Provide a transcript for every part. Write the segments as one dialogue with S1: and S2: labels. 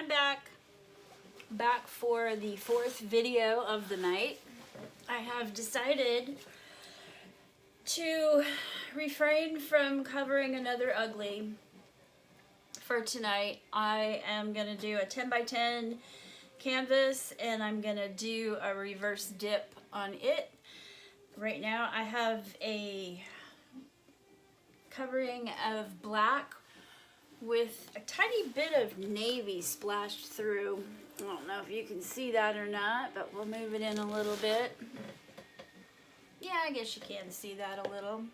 S1: I'm back for the fourth video of the night. I have decided to refrain from covering another ugly for tonight. I am going to do a 10 by 10 canvas and I'm going to do a reverse dip on it. Right now I have a covering of black with a tiny bit of navy splashed through. I don't know if you can see that or not, but we'll move it in a little bit. Yeah, I guess you can see that a little.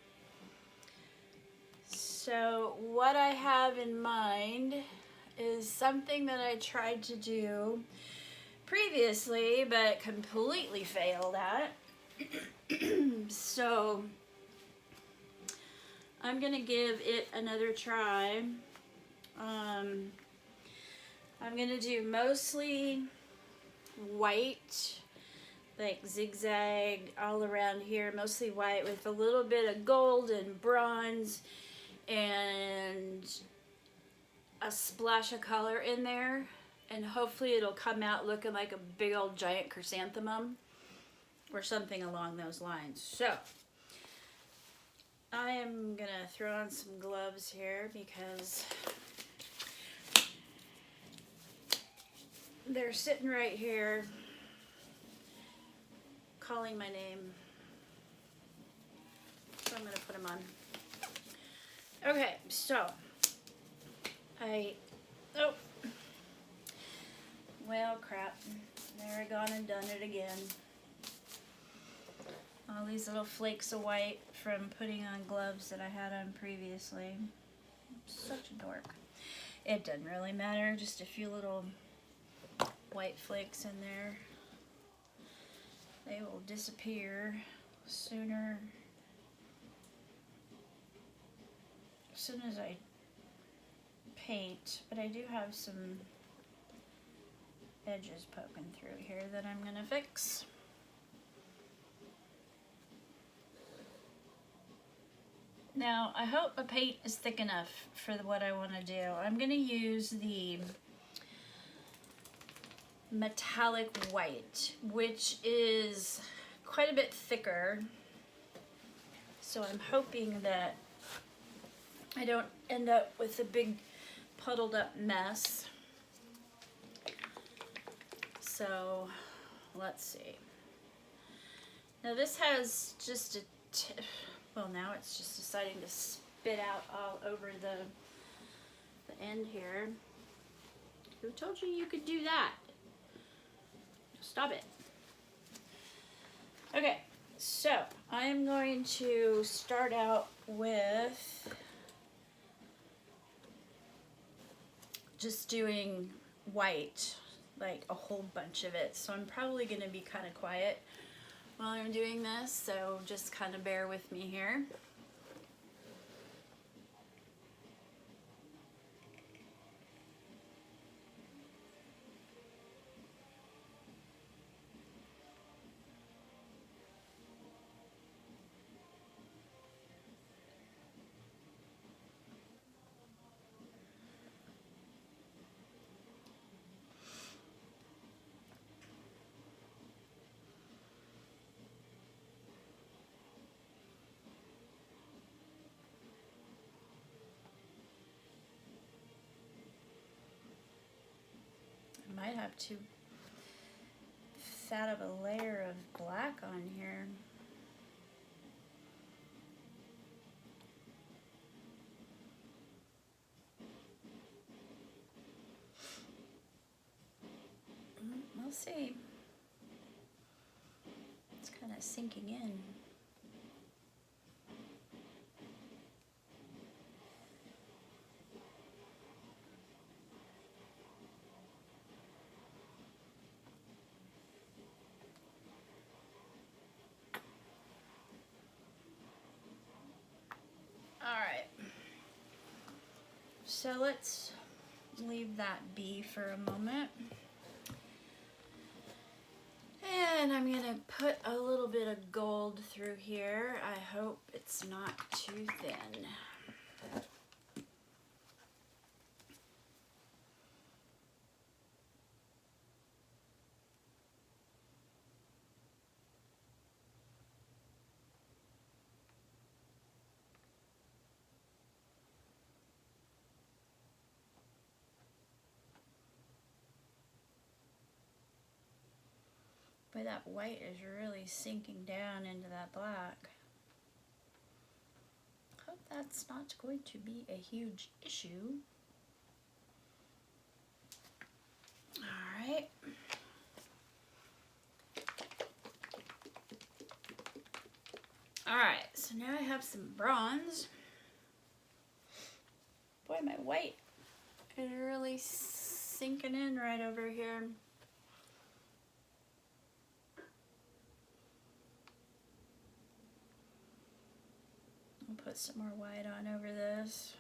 S1: So what I have in mind is something that I tried to do previously but completely failed at. So I'm gonna give it another try. I'm gonna do mostly white, like zigzag all around here, mostly white with a little bit of gold and bronze and a splash of color in there, and hopefully it'll come out looking like a big old giant chrysanthemum or something along those lines. So I am gonna throw on some gloves here because they're sitting right here calling my name. So I'm gonna put them on. Okay, so well, crap. There I gone and done it again. All these little flakes of white from putting on gloves that I had on previously. I'm such a dork. It doesn't really matter, just a few little white flakes in there. They will disappear sooner. As soon as I paint, but I do have some edges poking through here that I'm gonna fix. Now, I hope a paint is thick enough for what I want to do. I'm gonna use the metallic white, which is quite a bit thicker. So I'm hoping that I don't end up with a big puddled up mess. So let's see. Now this has just well, now it's just deciding to spit out all over the end here. Who told you you could do that? Stop it. Okay, so I am going to start out with just doing white, like a whole bunch of it. So I'm probably going to be kind of quiet while I'm doing this, so just kind of bear with me here. Might have too fat of a layer of black on here. We'll see. It's kind of sinking in. So let's leave that be for a moment. And I'm going to put a little bit of gold through here. I hope it's not too thin. Boy, that white is really sinking down into that black. Hope that's not going to be a huge issue. All right. All right, so now I have some bronze. Boy, my white is really sinking in right over here. I'll put some more white on over this.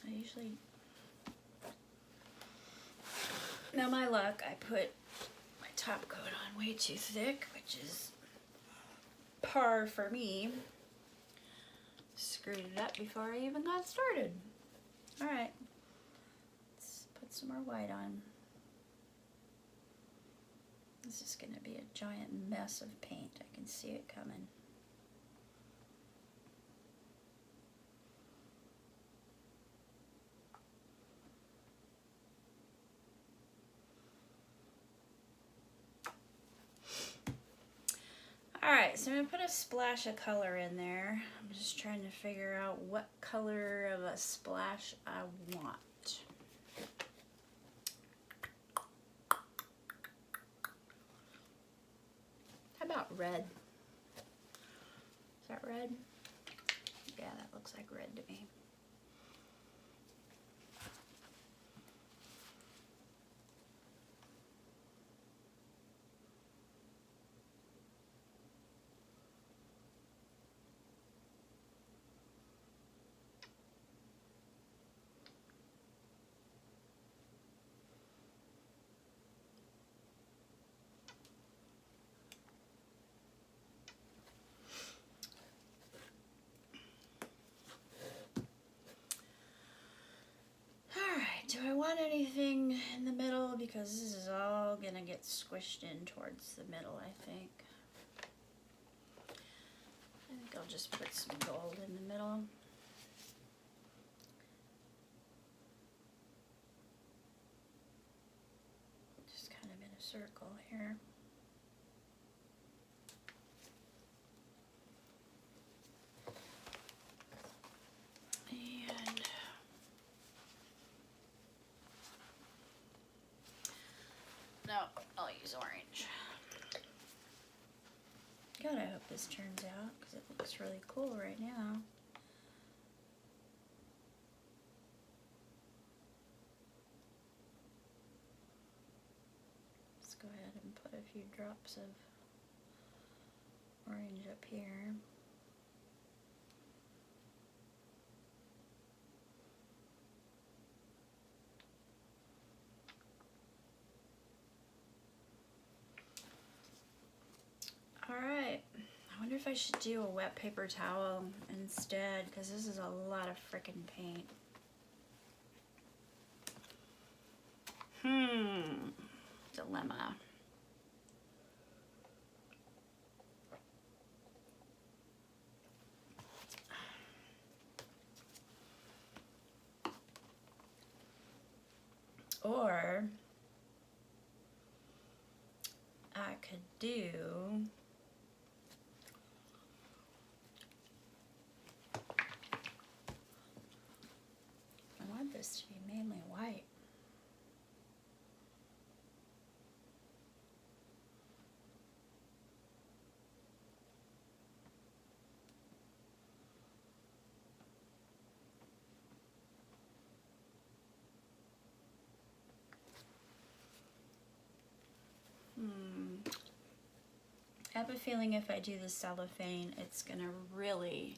S1: I usually, now my luck, I put my top coat on way too thick, which is par for me. Screwed it up before I even got started. All right, let's put some more white on. This is gonna be a giant mess of paint. I can see it coming. Alright, so I'm going to put a splash of color in there. I'm just trying to figure out what color of a splash I want. How about red? Is that red? Yeah, that looks like red to me. Do I want anything in the middle? Because this is all gonna get squished in towards the middle, I think. I think I'll just put some gold in the middle. Just kind of in a circle here. No, I'll use orange. God, I hope this turns out, because it looks really cool right now. Let's go ahead and put a few drops of orange up here. Alright, I wonder if I should do a wet paper towel instead, because this is a lot of frickin' paint. Dilemma. Or I could do I want this to be mainly white. I have a feeling if I do the cellophane, it's gonna really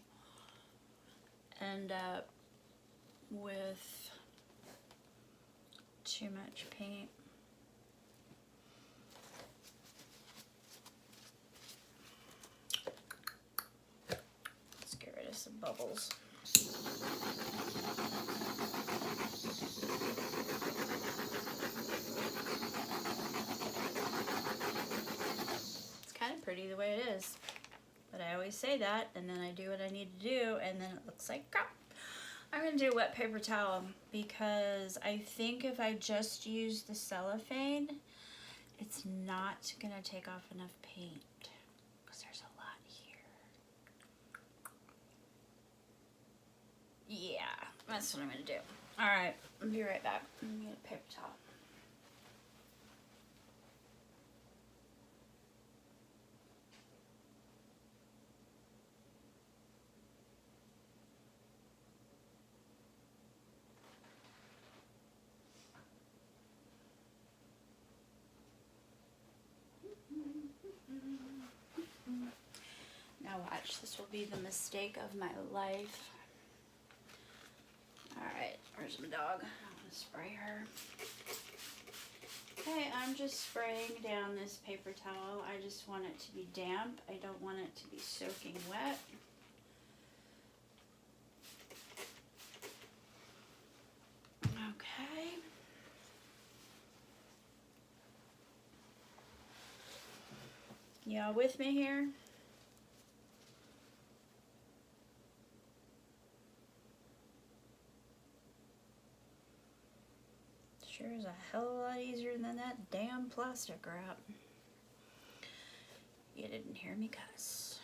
S1: end up with too much paint. Let's get rid of some bubbles. always say that, and then I do what I need to do, and then it looks like crap. I'm going to do wet paper towel because I think if I just use the cellophane, it's not going to take off enough paint because there's a lot here. Yeah, that's what I'm going to do. All right, I'll be right back. I'm going to get a paper towel. Now watch, this will be the mistake of my life. Alright, where's my dog? I'm gonna spray her. Okay, I'm just spraying down this paper towel. I just want it to be damp. I don't want it to be soaking wet. Okay. Y'all with me here? Sure is a hell of a lot easier than that damn plastic wrap. You didn't hear me cuss.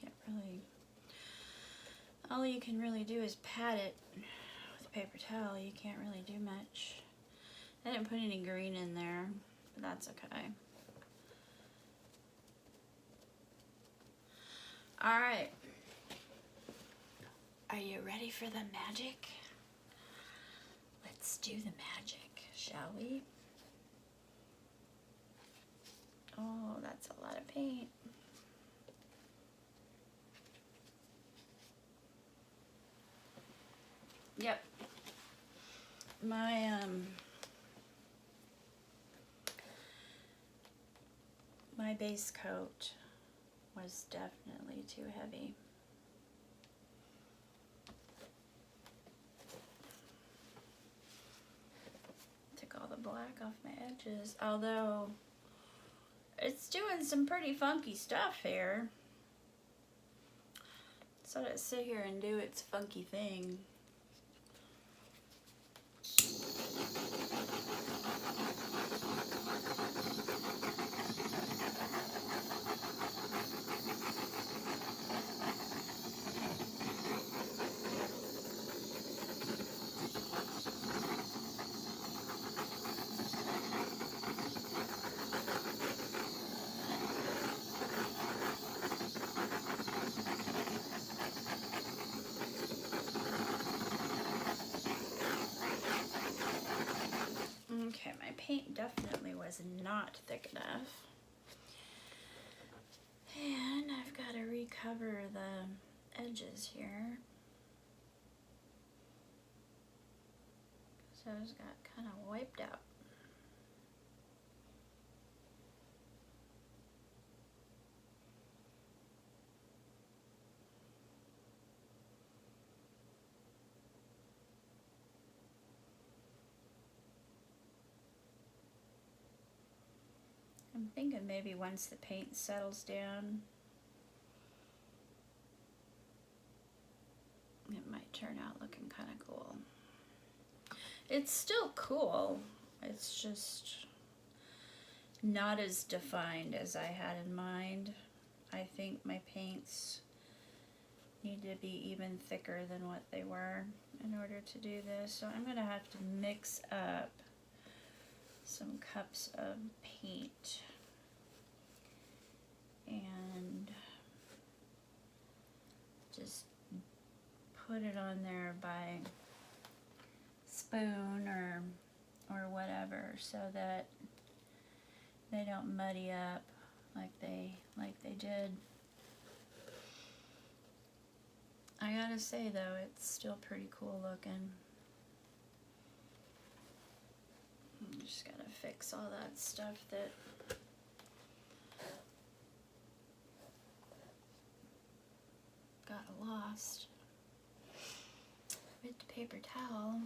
S1: Can't really, all you can really do is pat it with a paper towel. You can't really do much. I didn't put any green in there, but that's okay. All right. Are you ready for the magic? Let's do the magic, shall we? Oh, that's a lot of paint. Yep. My base coat was definitely too heavy. Took all the black off my edges, although it's doing some pretty funky stuff here. So let it sit here and do its funky thing. Okay, my paint definitely was not thick enough. And I've got to recover the edges here. So it's got kind of wiped out. I'm thinking maybe once the paint settles down, it might turn out looking kind of cool. It's still cool, it's just not as defined as I had in mind. I think my paints need to be even thicker than what they were in order to do this. So I'm gonna have to mix up some cups of paint and just put it on there by spoon or whatever, so that they don't muddy up like they did. I gotta say though, it's still pretty cool looking. Just gotta fix all that stuff that fast with the paper towel.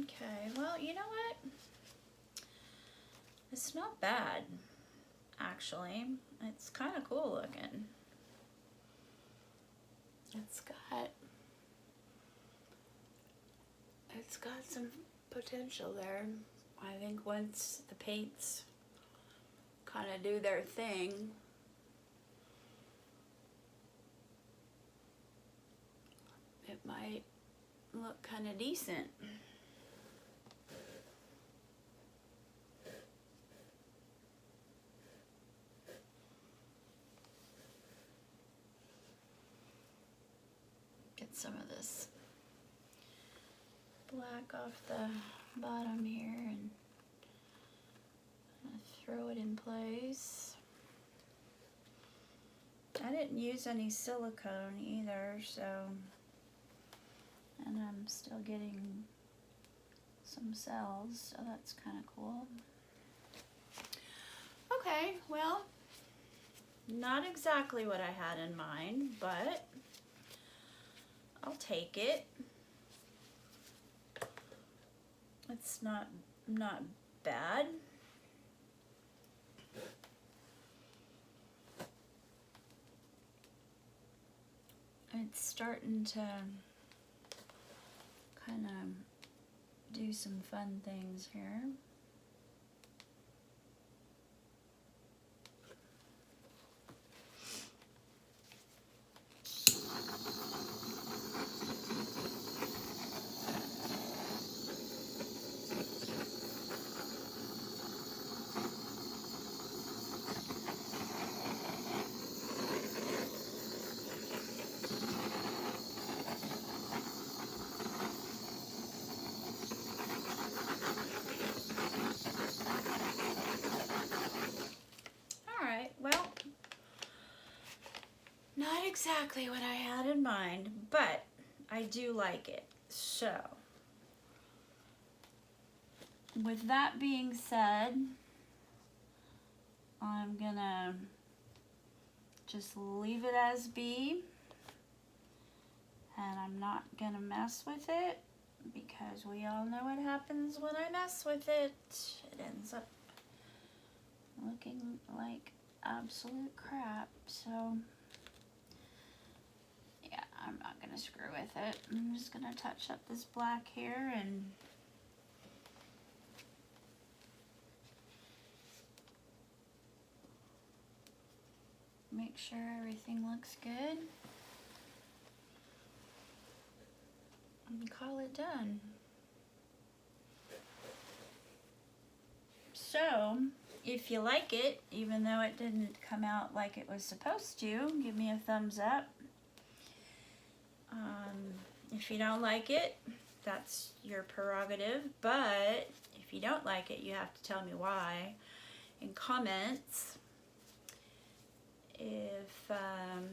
S1: Okay, well, you know what? It's not bad, actually. It's kind of cool looking. It's got some potential there. I think once the paints kind of do their thing, it might look kind of decent. Get some of this black off the bottom here and throw it in place. I didn't use any silicone either, so, and I'm still getting some cells, so that's kind of cool. Okay, well, not exactly what I had in mind, but I'll take it. It's not bad. It's starting to kind of do some fun things here. Not exactly what I had in mind, but I do like it. So, with that being said, I'm gonna just leave it as be, and I'm not gonna mess with it because we all know what happens when I mess with it. It ends up looking like absolute crap. So yeah, I'm not gonna screw with it. I'm just gonna touch up this black here and make sure everything looks good and call it done. So, if you like it, even though it didn't come out like it was supposed to, give me a thumbs up. If you don't like it, that's your prerogative, but if you don't like it, you have to tell me why in comments. If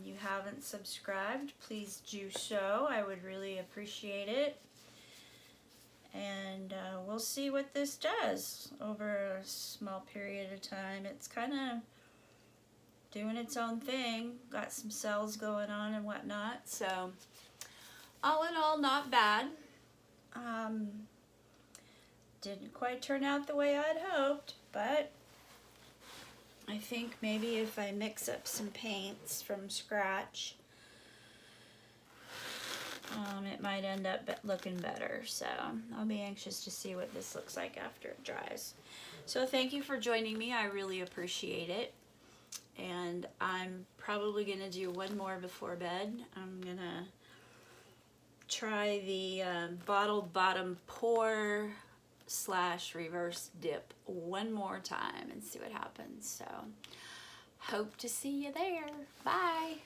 S1: you haven't subscribed, please do so. I would really appreciate it. And we'll see what this does over a small period of time. It's kind of doing its own thing. Got some cells going on and whatnot. So, all in all, not bad. Didn't quite turn out the way I'd hoped, but I think maybe if I mix up some paints from scratch, it might end up looking better. So I'll be anxious to see what this looks like after it dries. So thank you for joining me. I really appreciate it. And I'm probably going to do one more before bed. I'm going to try the bottled bottom pour / reverse dip one more time and see what happens. So hope to see you there. Bye.